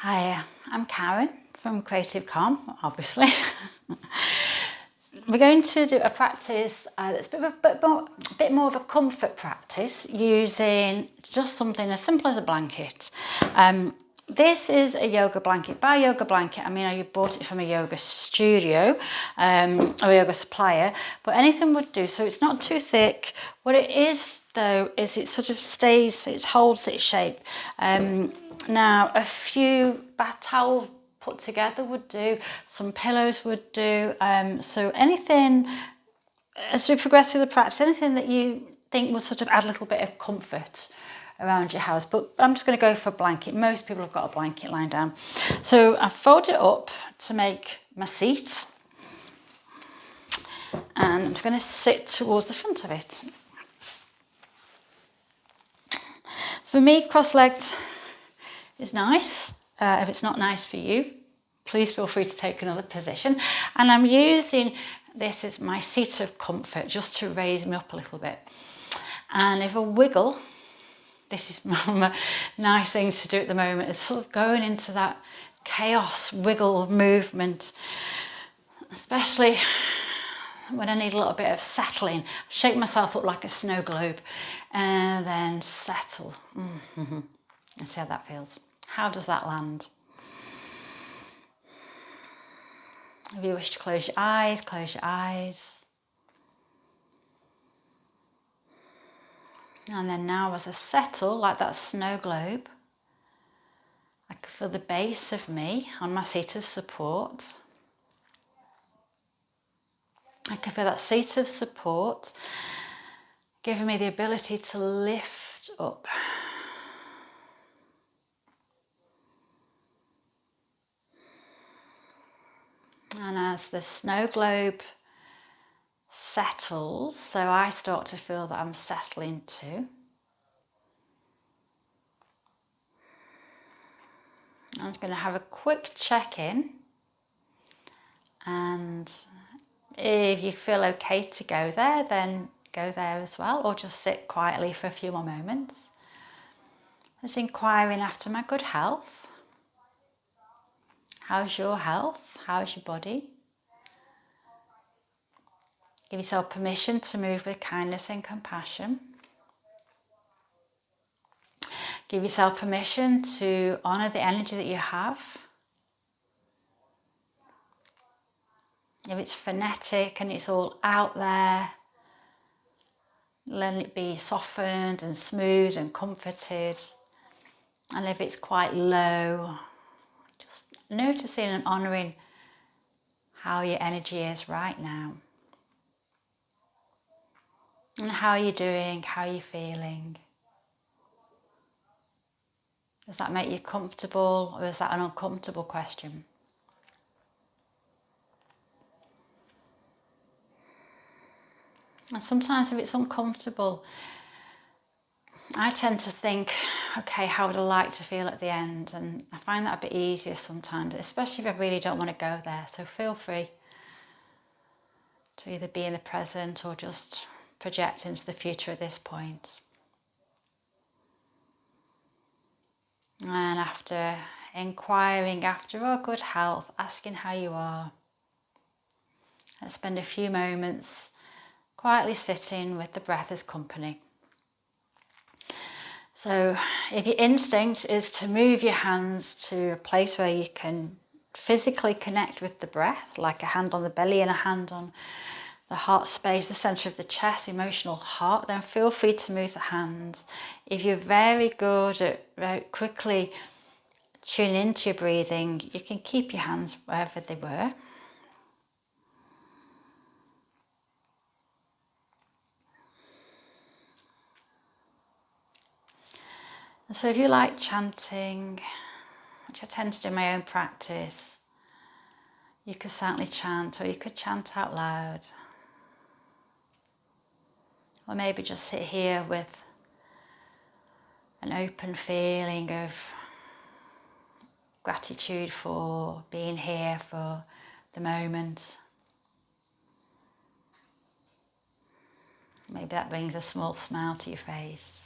Hi, I'm Karen from Creative Calm, obviously. We're going to do a practice that's a bit more of a comfort practice using just something as simple as a blanket. This is a yoga blanket. By yoga blanket, I mean I bought it from a yoga studio or a yoga supplier, but anything would do. So it's not too thick. What it is though is it sort of stays, it holds its shape. Now a few bath towel put together would do, some pillows would do, so anything, as we progress through the practice, anything that you think will sort of add a little bit of comfort around your house. But I'm just going to go for a blanket. Most people have got a blanket lying down. So I fold it up to make my seat, and I'm just going to sit towards the front of it. For me, cross-legged is nice. If it's not nice for you, please feel free to take another position. And I'm using this as my seat of comfort, just to raise me up a little bit. And if I wiggle, this is one of my nice things to do at the moment, is sort of going into that chaos, wiggle movement, especially when I need a little bit of settling. Shake myself up like a snow globe and then settle. And see how that feels. How does that land? If you wish to close your eyes, close your eyes. And then now as I settle like that snow globe, I can feel the base of me on my seat of support. I can feel that seat of support giving me the ability to lift up. And as the snow globe settles, so I start to feel that I'm settling too. I'm just going to have a quick check-in, and if you feel okay to go there, then go there as well, or just sit quietly for a few more moments. Just inquiring after my good health. How's your health? How's your body? Give yourself permission to move with kindness and compassion. Give yourself permission to honour the energy that you have. If it's frenetic and it's all out there, let it be softened and smooth and comforted. And if it's quite low, just noticing and honouring how your energy is right now. And how are you doing? How are you feeling? Does that make you comfortable, or is that an uncomfortable question? And sometimes if it's uncomfortable, I tend to think, okay, how would I like to feel at the end? And I find that a bit easier sometimes, especially if I really don't want to go there. So feel free to either be in the present or just project into the future at this point. And after inquiring after our good health, asking how you are, let's spend a few moments quietly sitting with the breath as company. So if your instinct is to move your hands to a place where you can physically connect with the breath, like a hand on the belly and a hand on the heart space, the centre of the chest, emotional heart, then feel free to move the hands. If you're very good at very quickly tuning into your breathing, you can keep your hands wherever they were. And so if you like chanting, which I tend to do in my own practice, you could certainly chant, or you could chant out loud. Or maybe just sit here with an open feeling of gratitude for being here for the moment. Maybe that brings a small smile to your face.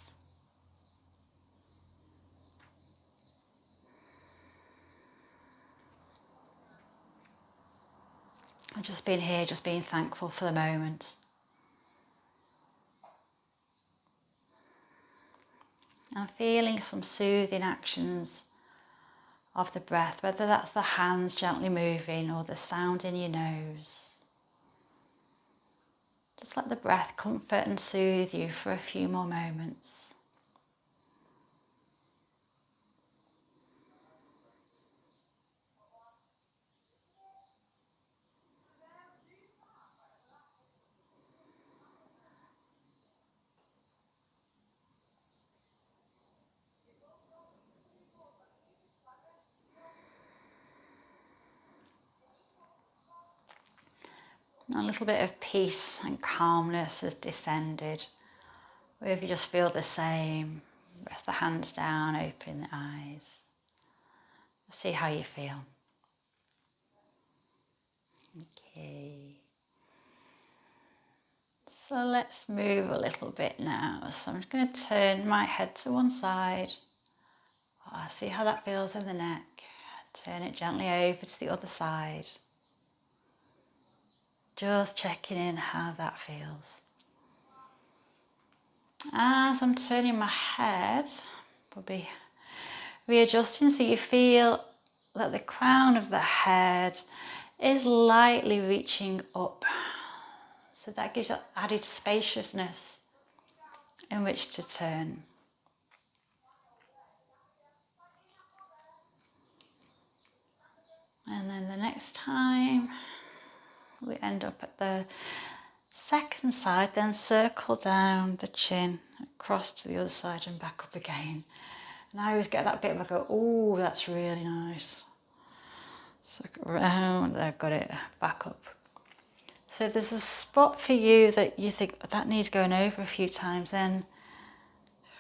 And just being here, just being thankful for the moment. And feeling some soothing actions of the breath, whether that's the hands gently moving or the sound in your nose. Just let the breath comfort and soothe you for a few more moments. A little bit of peace and calmness has descended. Or if you just feel the same, rest the hands down, open the eyes. See how you feel. Okay. So let's move a little bit now. So I'm just going to turn my head to one side. See how that feels in the neck. Turn it gently over to the other side. Just checking in how that feels. As I'm turning my head, we'll be readjusting so you feel that the crown of the head is lightly reaching up. So that gives you added spaciousness in which to turn. And then the next time we end up at the second side, then circle down the chin, across to the other side and back up again. And I always get that bit of a go, oh, that's really nice. Circle around, I've got it, back up. So if there's a spot for you that you think that needs going over a few times, then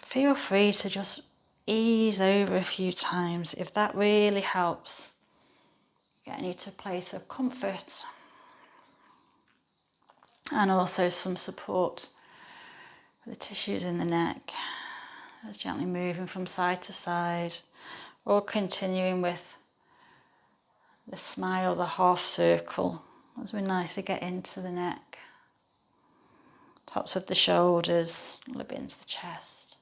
feel free to just ease over a few times if that really helps getting you to a place of comfort and also some support for the tissues in the neck. Just gently moving from side to side or continuing with the smile, the half circle, as we nicely get into the neck, tops of the shoulders, a little bit into the chest.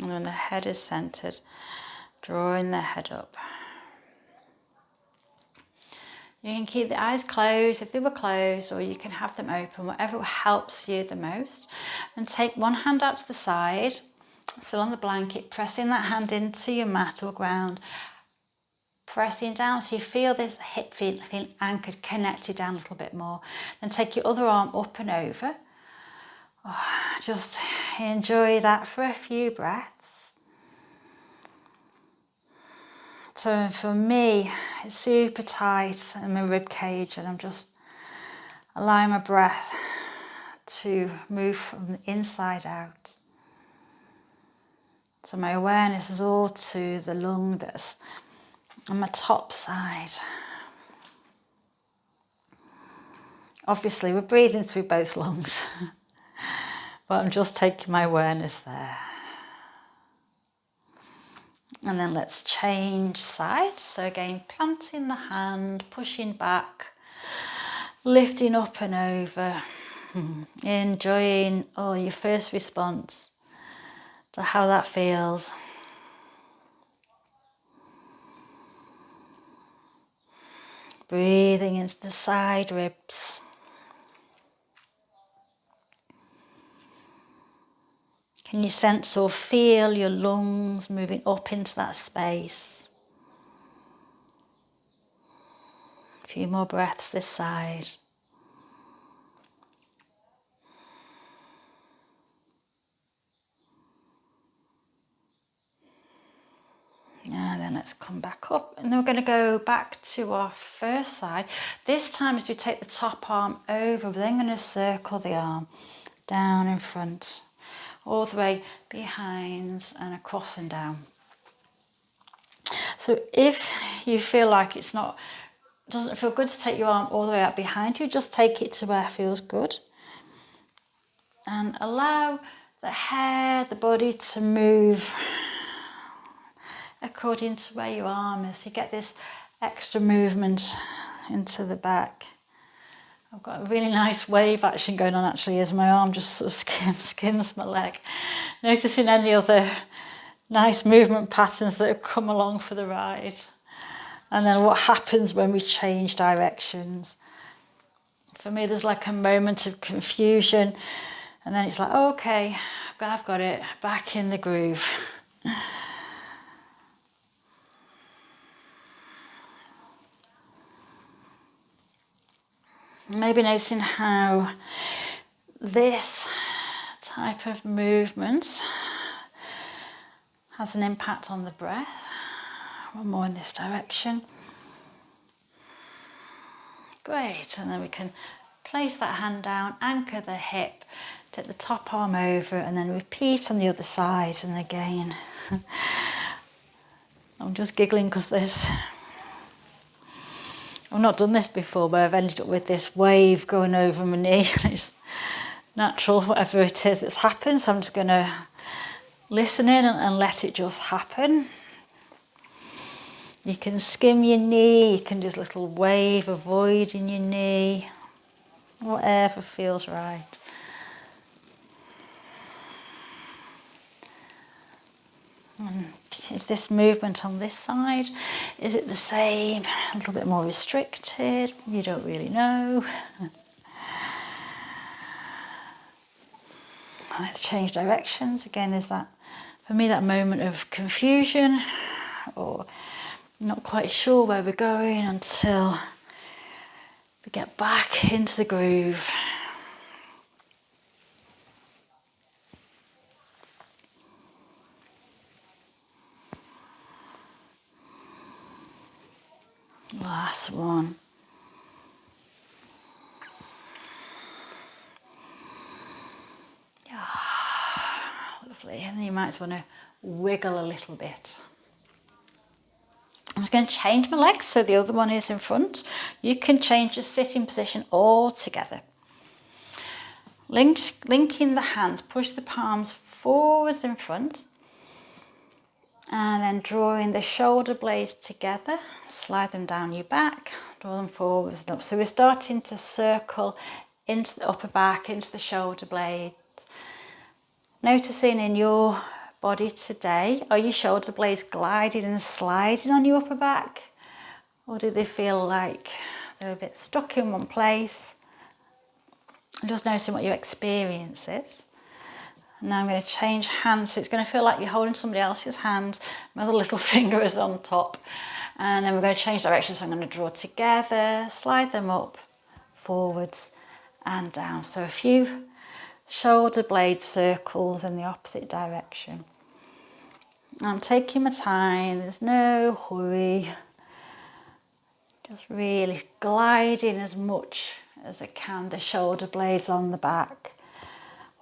And when the head is centered, drawing the head up. You can keep the eyes closed if they were closed, or you can have them open, whatever helps you the most. And take one hand out to the side, still on the blanket, pressing that hand into your mat or ground, pressing down so you feel this hip feeling anchored, connected down a little bit more. Then take your other arm up and over. Just enjoy that for a few breaths. So for me, it's super tight in my rib cage, and I'm just allowing my breath to move from the inside out. So my awareness is all to the lung that's on my top side. Obviously, we're breathing through both lungs, but I'm just taking my awareness there. And then let's change sides. So again, planting the hand, pushing back, lifting up and over, enjoying your first response to how that feels. Breathing into the side ribs. Can you sense or feel your lungs moving up into that space? A few more breaths this side. And then let's come back up, and then we're going to go back to our first side. This time as we take the top arm over, we're then going to circle the arm down in front, all the way behind and across and down. So if you feel like doesn't feel good to take your arm all the way out behind you, just take it to where it feels good. And allow the hair, the body to move according to where your arm is. You get this extra movement into the back. I've got a really nice wave action going on actually as my arm just sort of skims my leg. Noticing any other nice movement patterns that have come along for the ride. And then what happens when we change directions. For me, there's like a moment of confusion, and then it's like, oh, okay, I've got it, back in the groove. Maybe noticing how this type of movement has an impact on the breath. One more in this direction. Great, and then we can place that hand down, anchor the hip, take the top arm over, and then repeat on the other side. And again, I'm just giggling because I've not done this before, but I've ended up with this wave going over my knee. It's natural, whatever it is that's happened, so I'm just going to listen in and let it just happen. You can skim your knee, you can do this little wave avoiding your knee, whatever feels right. And is this movement on this side? Is it the same? A little bit more restricted? You don't really know. Let's change directions. Again, there's that, for me, that moment of confusion or not quite sure where we're going until we get back into the groove. Last one. Lovely. And then you might just want to wiggle a little bit. I'm just going to change my legs so the other one is in front. You can change the sitting position altogether. Linking the hands, push the palms forwards in front. And then drawing the shoulder blades together, slide them down your back, draw them forwards and up. So we're starting to circle into the upper back, into the shoulder blades. Noticing in your body today, are your shoulder blades gliding and sliding on your upper back? Or do they feel like they're a bit stuck in one place? And just noticing what your experience is. Now I'm going to change hands, so it's going to feel like you're holding somebody else's hand. My other little finger is on top. And then we're going to change direction, so I'm going to draw together, slide them up, forwards and down. So a few shoulder blade circles in the opposite direction. I'm taking my time, there's no hurry. Just really gliding as much as I can, the shoulder blades on the back.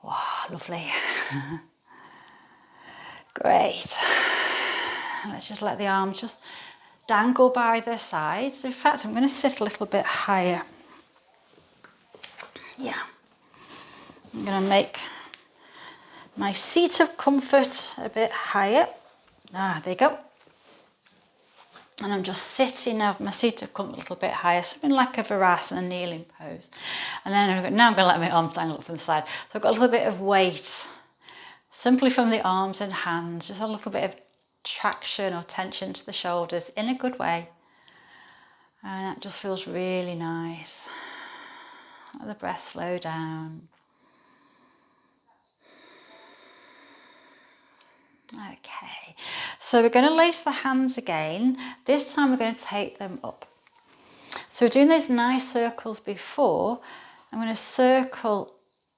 Wow, lovely. Great. Let's just let the arms just dangle by their sides. In fact, I'm going to sit a little bit higher. Yeah. I'm going to make my seat of comfort a bit higher. There you go. And I'm just sitting now, my seat of comfort a little bit higher, something like a Virasana kneeling pose. And then now I'm going to let my arms dangle up from the side. So I've got a little bit of weight, simply from the arms and hands, just a little bit of traction or tension to the shoulders in a good way. And that just feels really nice. Let the breath slow down. Okay, so we're going to lace the hands again. This time we're going to take them up. So we're doing those nice circles before. I'm going to circle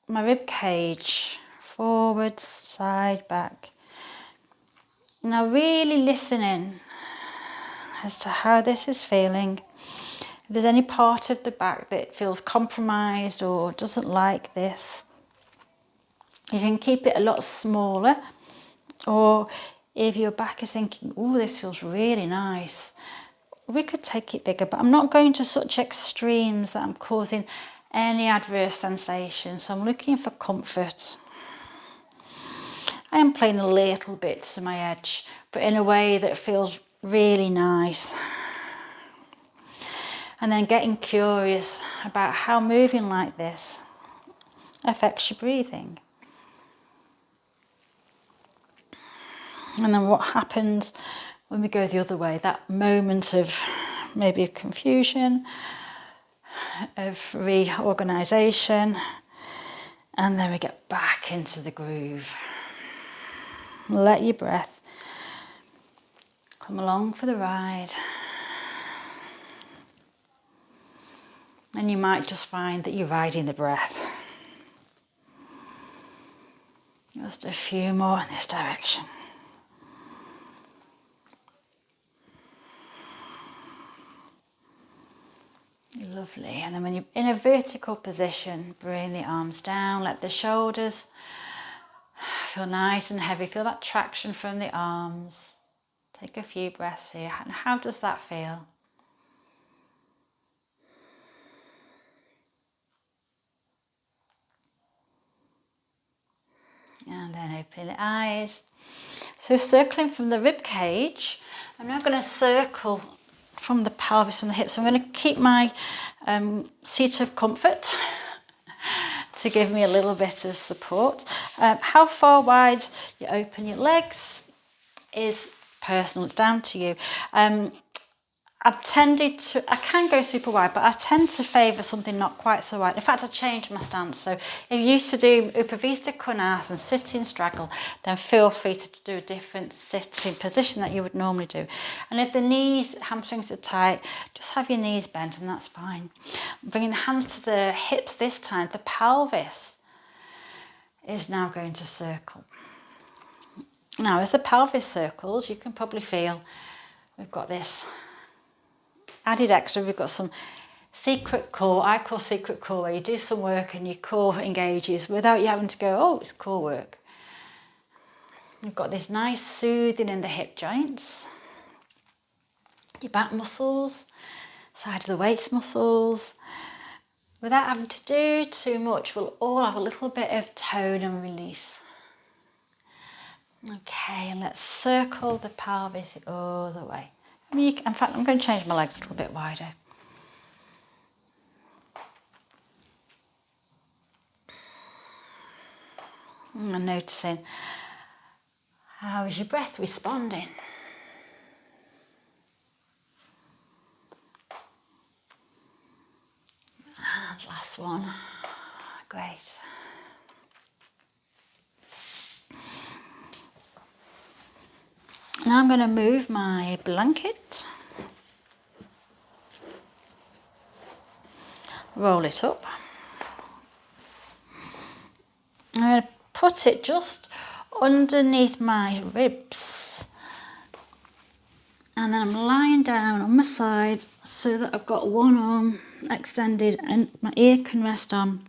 my rib cage, forwards, side, back. Now really listening as to how this is feeling. If there's any part of the back that feels compromised or doesn't like this, you can keep it a lot smaller. Or if your back is thinking, oh, this feels really nice, we could take it bigger, but I'm not going to such extremes that I'm causing any adverse sensation. So I'm looking for comfort. I am playing a little bit to my edge, but in a way that feels really nice. And then getting curious about how moving like this affects your breathing. And then what happens when we go the other way, that moment of maybe confusion, of reorganisation, and then we get back into the groove. Let your breath come along for the ride. And you might just find that you're riding the breath. Just a few more in this direction. Lovely. And then when you're in a vertical position, bring the arms down, let the shoulders feel nice and heavy. Feel that traction from the arms. Take a few breaths here. And how does that feel? And then open the eyes. So circling from the rib cage, I'm now going to circle from the pelvis and the hips. So I'm going to keep my seat of comfort to give me a little bit of support. How far wide you open your legs is personal, it's down to you. I've tended to, I can go super wide, but I tend to favour something not quite so wide. In fact, I changed my stance. So if you used to do Upavista Konasana, sitting straddle, then feel free to do a different sitting position that you would normally do. And if the knees, hamstrings are tight, just have your knees bent and that's fine. Bringing the hands to the hips this time, the pelvis is now going to circle. Now, as the pelvis circles, you can probably feel we've got this added extra. We've got some secret core, I call secret core, where you do some work and your core engages without you having to go, oh, it's core work. You've got this nice soothing in the hip joints, your back muscles, side of the waist muscles. Without having to do too much, we'll all have a little bit of tone and release. Okay, and let's circle the pelvis all the way. In fact, I'm going to change my legs a little bit wider. And noticing how is your breath responding. And last one. Great. Now I'm going to move my blanket. Roll it up. I'm going to put it just underneath my ribs. And then I'm lying down on my side so that I've got one arm extended and my ear can rest on.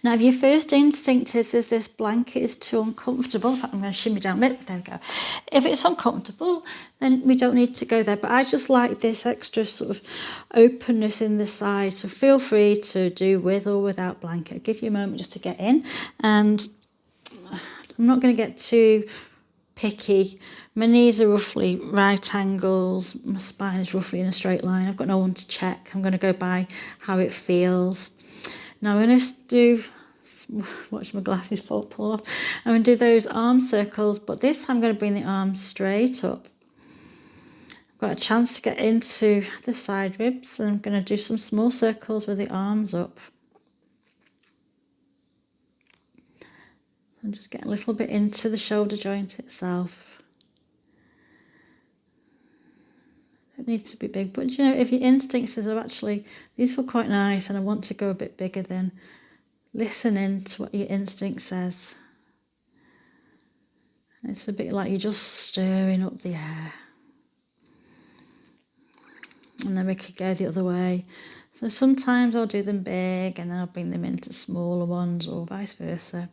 Now, if your first instinct is this blanket is too uncomfortable, in fact, I'm going to shimmy down a bit, there we go. If it's uncomfortable, then we don't need to go there. But I just like this extra sort of openness in the side. So feel free to do with or without blanket. I'll give you a moment just to get in. And I'm not going to get too picky. My knees are roughly right angles. My spine is roughly in a straight line. I've got no one to check. I'm going to go by how it feels. Now I'm going to do, watch my glasses pull off. I'm going to do those arm circles, but this time I'm going to bring the arms straight up. I've got a chance to get into the side ribs, and I'm going to do some small circles with the arms up. I'm just getting a little bit into the shoulder joint itself. Don't need to be big, but you know, if your instincts is actually, these feel quite nice and I want to go a bit bigger, then listen in to what your instinct says. It's a bit like you're just stirring up the air. And then we could go the other way. So sometimes I'll do them big and then I'll bring them into smaller ones, or vice versa.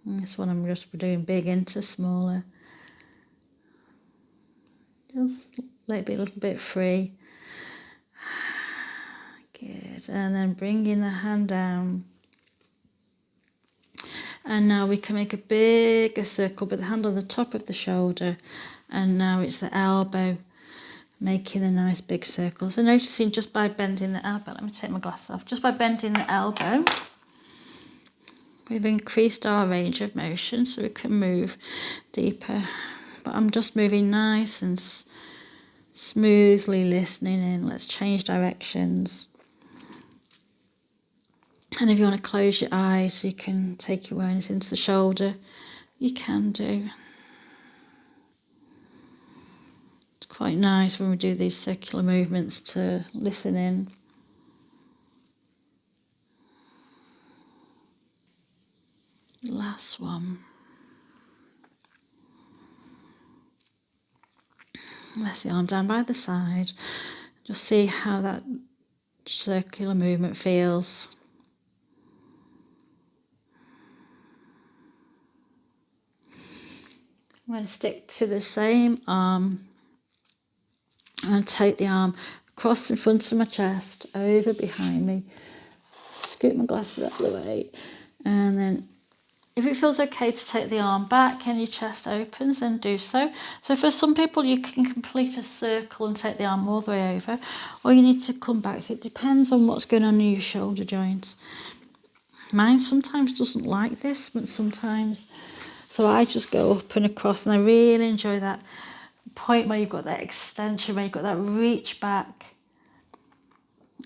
And this one I'm just doing big into smaller. Just let it be a little bit free. Good. And then bringing the hand down. And now we can make a bigger circle with the hand on the top of the shoulder. And now it's the elbow making a nice big circle. So noticing just by bending the elbow, let me take my glasses off, just by bending the elbow, we've increased our range of motion so we can move deeper. But I'm just moving nice and smoothly, listening in. Let's change directions. And if you want to close your eyes so you can take your awareness into the shoulder, you can do. It's quite nice when we do these circular movements to listen in. Last one. Rest the arm down by the side. Just see how that circular movement feels. I'm going to stick to the same arm. I'm going to take the arm across in front of my chest, over behind me. Scoot my glasses out of the way. And then if it feels okay to take the arm back and your chest opens, then do so. So for some people, you can complete a circle and take the arm all the way over, or you need to come back. So it depends on what's going on in your shoulder joints. Mine sometimes doesn't like this, but sometimes. So I just go up and across, and I really enjoy that point where you've got that extension, where you've got that reach back.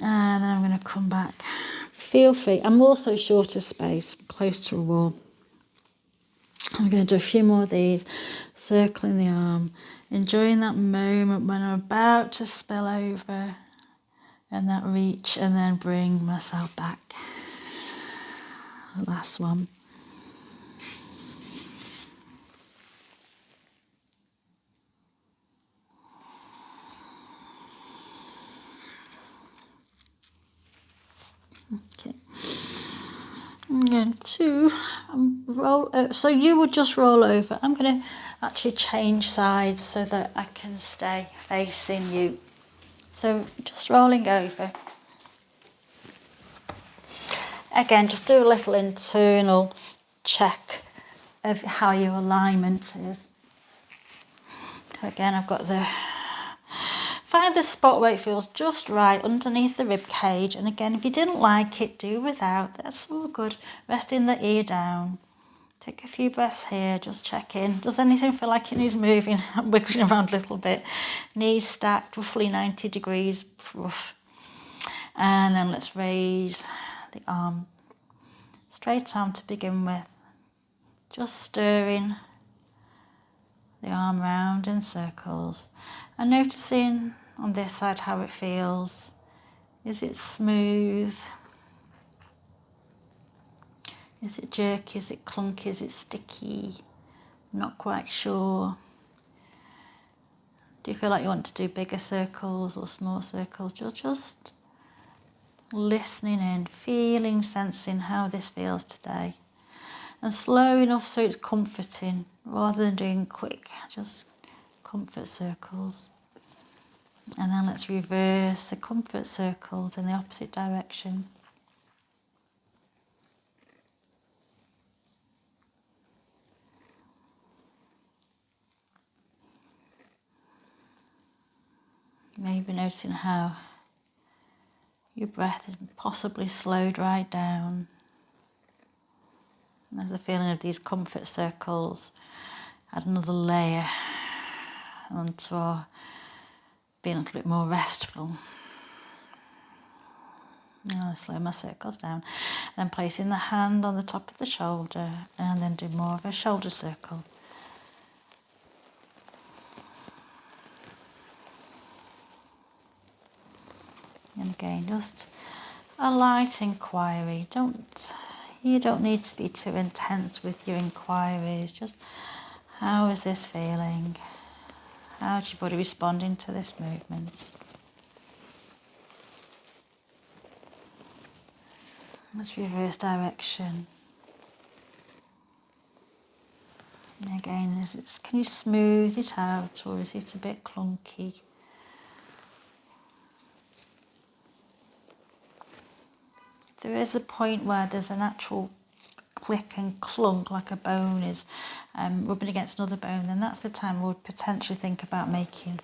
And then I'm going to come back. Feel free. I'm also short of space, close to a wall. I'm going to do a few more of these, circling the arm, enjoying that moment when I'm about to spill over, and that reach, and then bring myself back. The last one. Okay. I'm going to roll. So you would just roll over. I'm going to actually change sides so that I can stay facing you. So just rolling over. Again, just do a little internal check of how your alignment is. So again, I've got the... Find the spot where it feels just right underneath the rib cage. And again, if you didn't like it, do without. That's all good. Resting the ear down. Take a few breaths here, just check in. Does anything feel like it needs moving? I'm wiggling around a little bit. Knees stacked, roughly 90 degrees. And then let's raise the arm. Straight arm to begin with. Just stirring the arm round in circles. And noticing on this side how it feels. Is it smooth? Is it jerky? Is it clunky? Is it sticky? Not quite sure. Do you feel like you want to do bigger circles or small circles? You're just listening in, feeling, sensing how this feels today. And slow enough so it's comforting, rather than doing quick, just comfort circles. And then let's reverse the comfort circles in the opposite direction. Maybe noticing how your breath is possibly slowed right down. And there's a feeling of these comfort circles. Add another layer onto our being a little bit more restful. Now I slow my circles down. Then placing the hand on the top of the shoulder and then do more of a shoulder circle. And again, just a light inquiry. You don't need to be too intense with your inquiries. Just, how is this feeling? How's your body responding to this movement? Let's reverse direction. And again, can you smooth it out, or is it a bit clunky? There is a point where there's an actual click and clunk like a bone is rubbing against another bone, then that's the time I would potentially think about making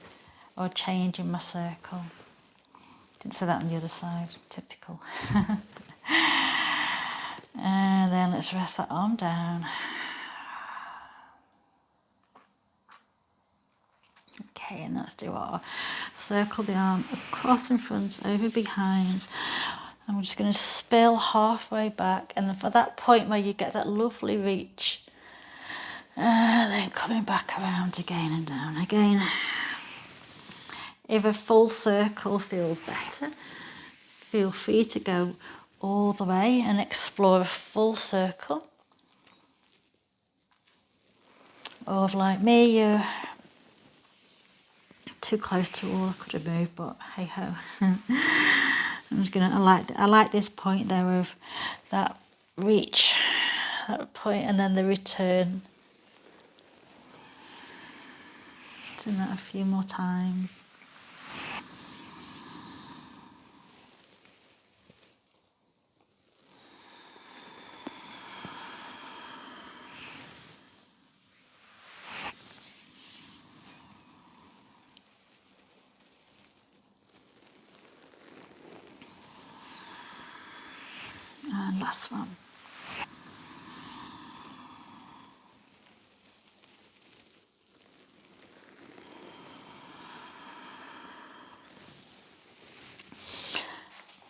or changing my circle. Didn't say that on the other side, typical. And then let's rest that arm down. Okay, and let's do our circle the arm across in front, over behind. And we're just going to spill halfway back, and then for that point where you get that lovely reach, then coming back around again and down again. If a full circle feels better, feel free to go all the way and explore a full circle. Or if, like me, you're too close to all I could have moved, but hey ho. I'm just gonna. I like this point there of that reach, that point, and then the return. Doing that a few more times. And last one.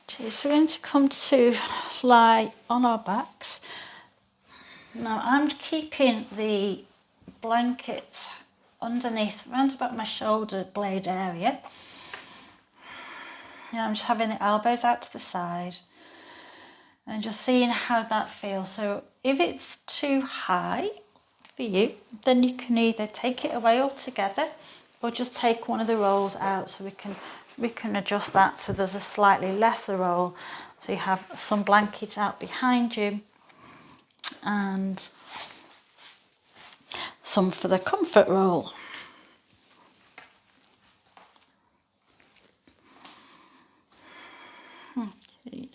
Okay, so we're going to come to lie on our backs. Now I'm keeping the blanket underneath, around about my shoulder blade area. And I'm just having the elbows out to the side and just seeing how that feels. So if it's too high for you, then you can either take it away altogether or just take one of the rolls out, so we can adjust that so there's a slightly lesser roll, so you have some blanket out behind you and some for the comfort roll. Okay.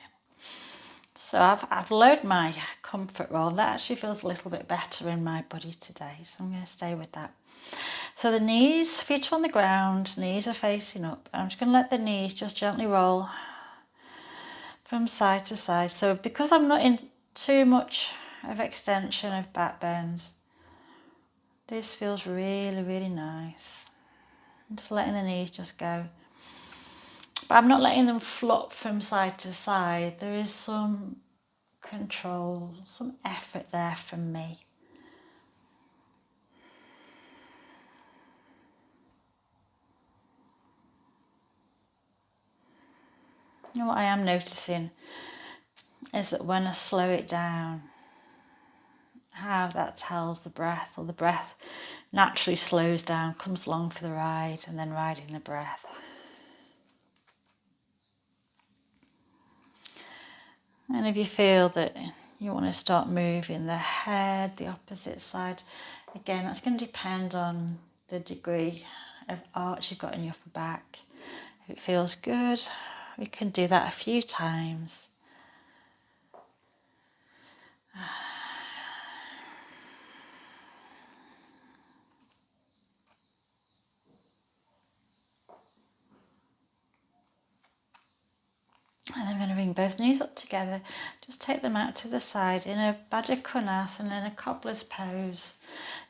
So I've lowered my comfort roll. That actually feels a little bit better in my body today, so I'm going to stay with that. So the knees, feet are on the ground, knees are facing up. I'm just going to let the knees just gently roll from side to side. So because I'm not in too much of extension of back bends, this feels really, really nice. I'm just letting the knees just go. But I'm not letting them flop from side to side. There is some control, some effort there from me. You know what I am noticing is that when I slow it down, how that tells the breath, or the breath naturally slows down, comes along for the ride, and then riding the breath. And if you feel that you want to start moving the head, the opposite side, again, that's going to depend on the degree of arch you've got in your upper back. If it feels good, we can do that a few times. And I'm going to bring both knees up together. Just take them out to the side in a Baddha Konasana, in a cobbler's pose.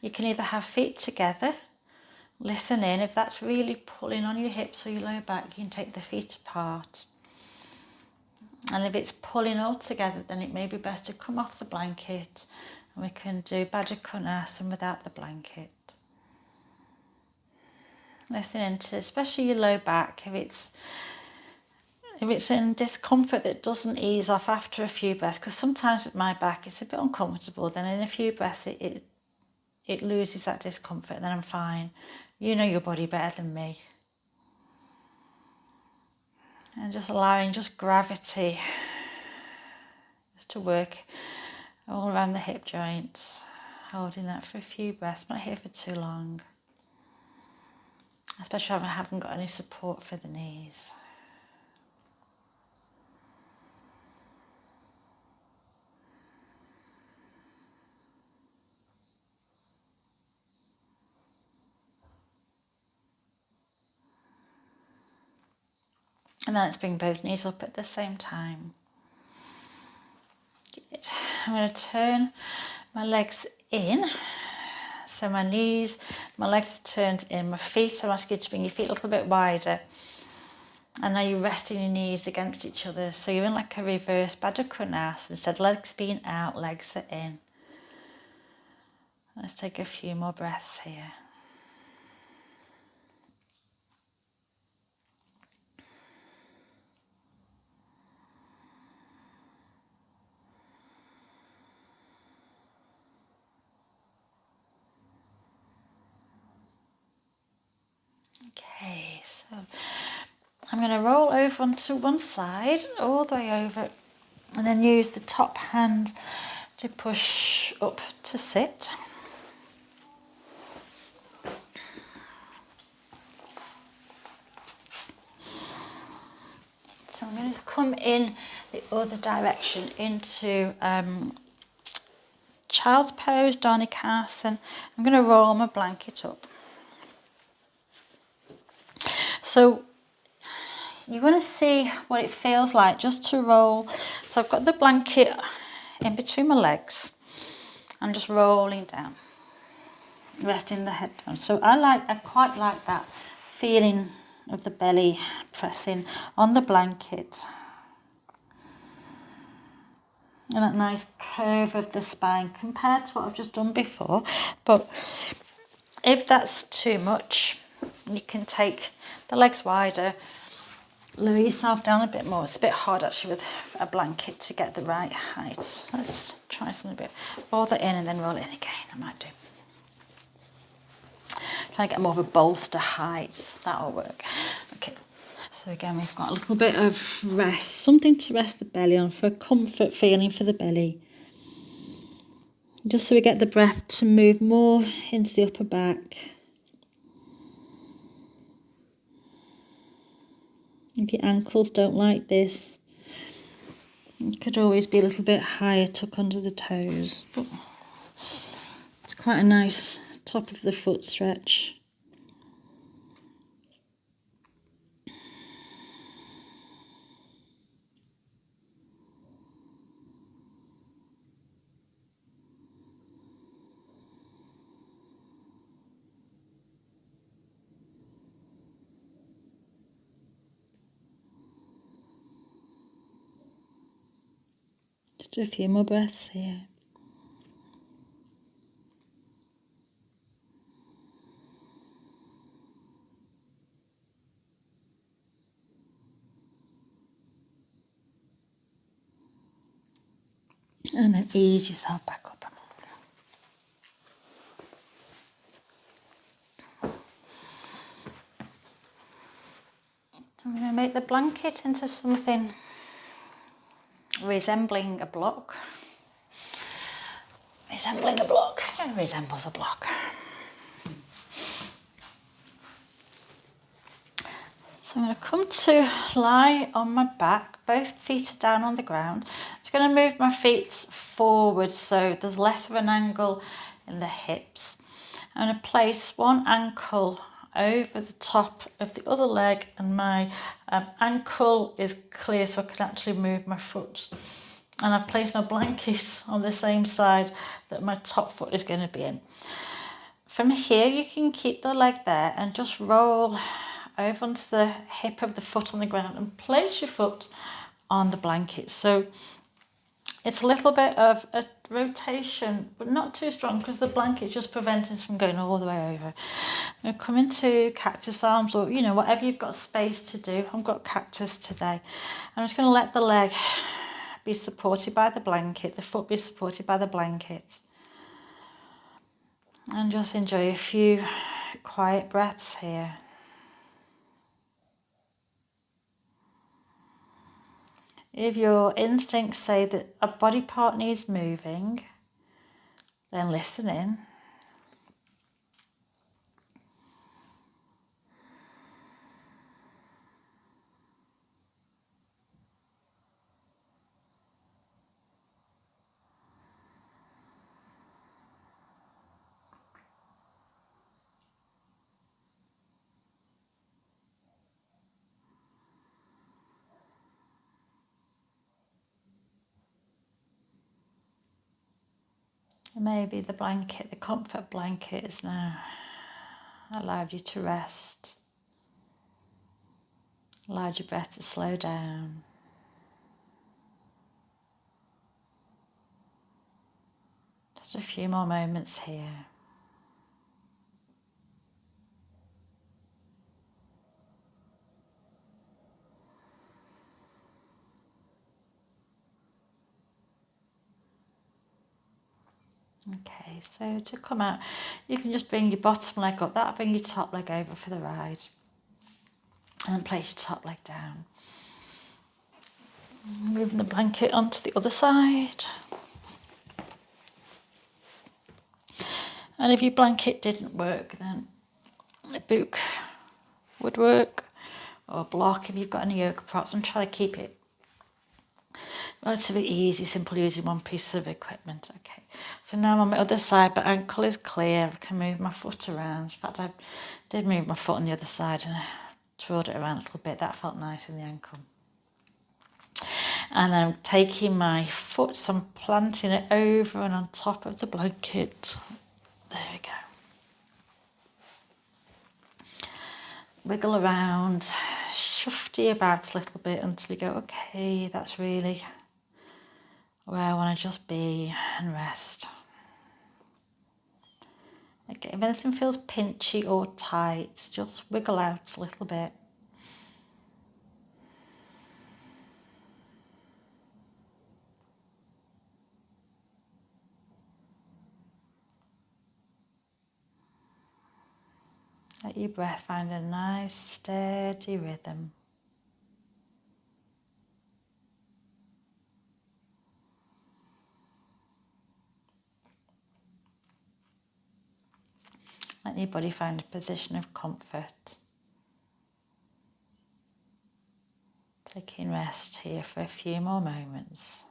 You can either have feet together, listen in. If that's really pulling on your hips or your lower back, you can take the feet apart. And if it's pulling all together, then it may be best to come off the blanket, and we can do Baddha Konasana without the blanket. Listen into especially your low back. If it's in discomfort that doesn't ease off after a few breaths, because sometimes with my back it's a bit uncomfortable, then in a few breaths it loses that discomfort, and then I'm fine. You know your body better than me. And just allowing just gravity just to work all around the hip joints, holding that for a few breaths, not here for too long, especially if I haven't got any support for the knees. And then let's bring both knees up at the same time. Good. I'm going to turn my legs in. So my knees, my legs are turned in, my feet, I'm asking you to bring your feet a little bit wider. And now you're resting your knees against each other. So you're in like a reverse Baddha Konasana. Instead of legs being out, legs are in. Let's take a few more breaths here. Okay, so I'm going to roll over onto one side, all the way over, and then use the top hand to push up to sit. So I'm going to come in the other direction into child's pose, Dharnikasana. I'm going to roll my blanket up. So you're going to see what it feels like just to roll. So I've got the blanket in between my legs. I'm just rolling down, resting the head down. So I quite like that feeling of the belly pressing on the blanket. And that nice curve of the spine compared to what I've just done before. But if that's too much, you can take the legs wider, lower yourself down a bit more. It's a bit hard actually with a blanket to get the right height. Let's try something a bit. Roll that in and then roll it in again. I might do. Try to get more of a bolster height. That'll work. Okay. So again, we've got a little bit of rest, something to rest the belly on for a comfort feeling for the belly. Just so we get the breath to move more into the upper back. If your ankles don't like this, it could always be a little bit higher, tuck under the toes. But it's quite a nice top of the foot stretch. Just a few more breaths here. And then ease yourself back up. I'm going to make the blanket into something resembling a block. Resembling a block. It resembles a block. So I'm going to come to lie on my back. Both feet are down on the ground. I'm just going to move my feet forward so there's less of an angle in the hips. I'm going to place one ankle over the top of the other leg, and my ankle is clear so I can actually move my foot. And I've placed my blanket on the same side that my top foot is going to be in. From here you can keep the leg there and just roll over onto the hip of the foot on the ground and place your foot on the blanket. So it's a little bit of a rotation, but not too strong because the blanket's just preventing us from going all the way over. I'm going to come into cactus arms, or whatever you've got space to do. I've got cactus today. I'm just going to let the leg be supported by the blanket, the foot be supported by the blanket. And just enjoy a few quiet breaths here. If your instincts say that a body part needs moving, then listen in. Maybe the blanket, the comfort blanket, has now allowed you to rest, allowed your breath to slow down. Just a few more moments here. Okay, so to come out, you can just bring your bottom leg up. That'll bring your top leg over for the ride. And then place your top leg down. Moving the blanket onto the other side. And if your blanket didn't work, then a book would work, or a block if you've got any yoga props, and try to keep it relatively easy, simple, using one piece of equipment. Okay, so now I'm on my other side, but ankle is clear. I can move my foot around. In fact, I did move my foot on the other side and I twirled it around a little bit. That felt nice in the ankle. And I'm taking my foot, so I'm planting it over and on top of the blanket. There we go. Wiggle around, shufty about a little bit until you go, okay, that's really where I want to just be and rest. Okay, if anything feels pinchy or tight, just wiggle out a little bit. Let your breath find a nice steady rhythm. Let your body find a position of comfort. Taking rest here for a few more moments.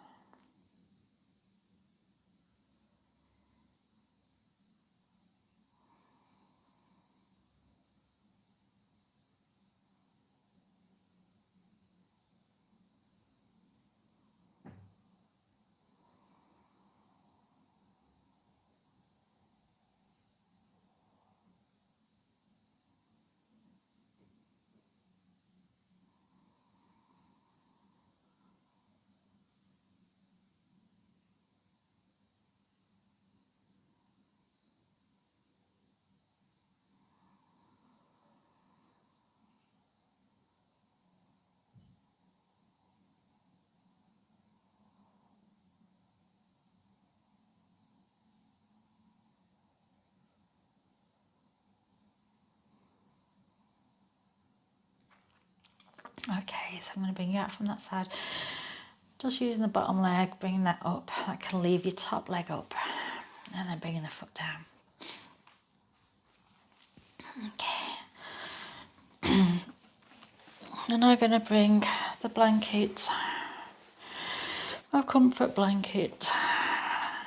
Okay, so I'm going to bring you out from that side. Just using the bottom leg, bringing that up. That can leave your top leg up. And then bringing the foot down. Okay. And now I'm going to bring the blanket, our comfort blanket,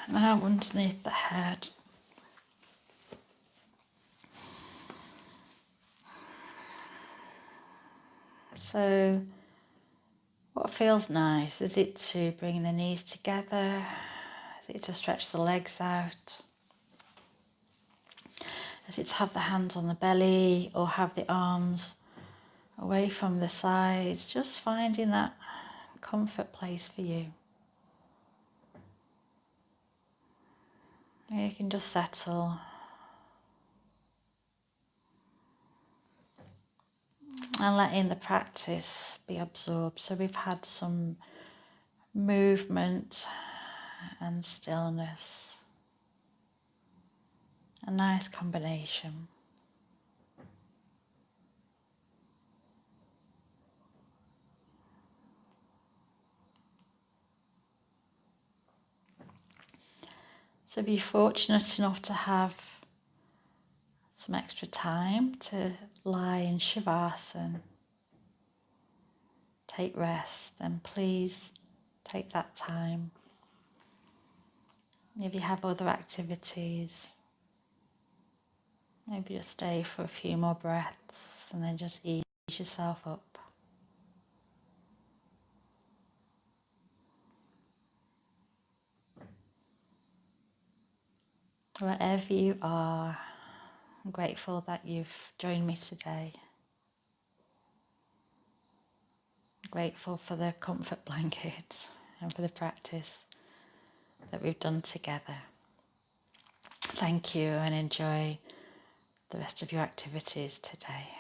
now underneath the head. So what feels nice? Is it to bring the knees together? Is it to stretch the legs out? Is it to have the hands on the belly or have the arms away from the sides? Just finding that comfort place for you. You can just settle and letting the practice be absorbed. So we've had some movement and stillness. A nice combination. So be fortunate enough to have some extra time to lie in Shavasana, take rest, and please take that time. If you have other activities, maybe just stay for a few more breaths and then just ease yourself up. Wherever you are, I'm grateful that you've joined me today. Grateful for the comfort blanket and for the practice that we've done together. Thank you, and enjoy the rest of your activities today.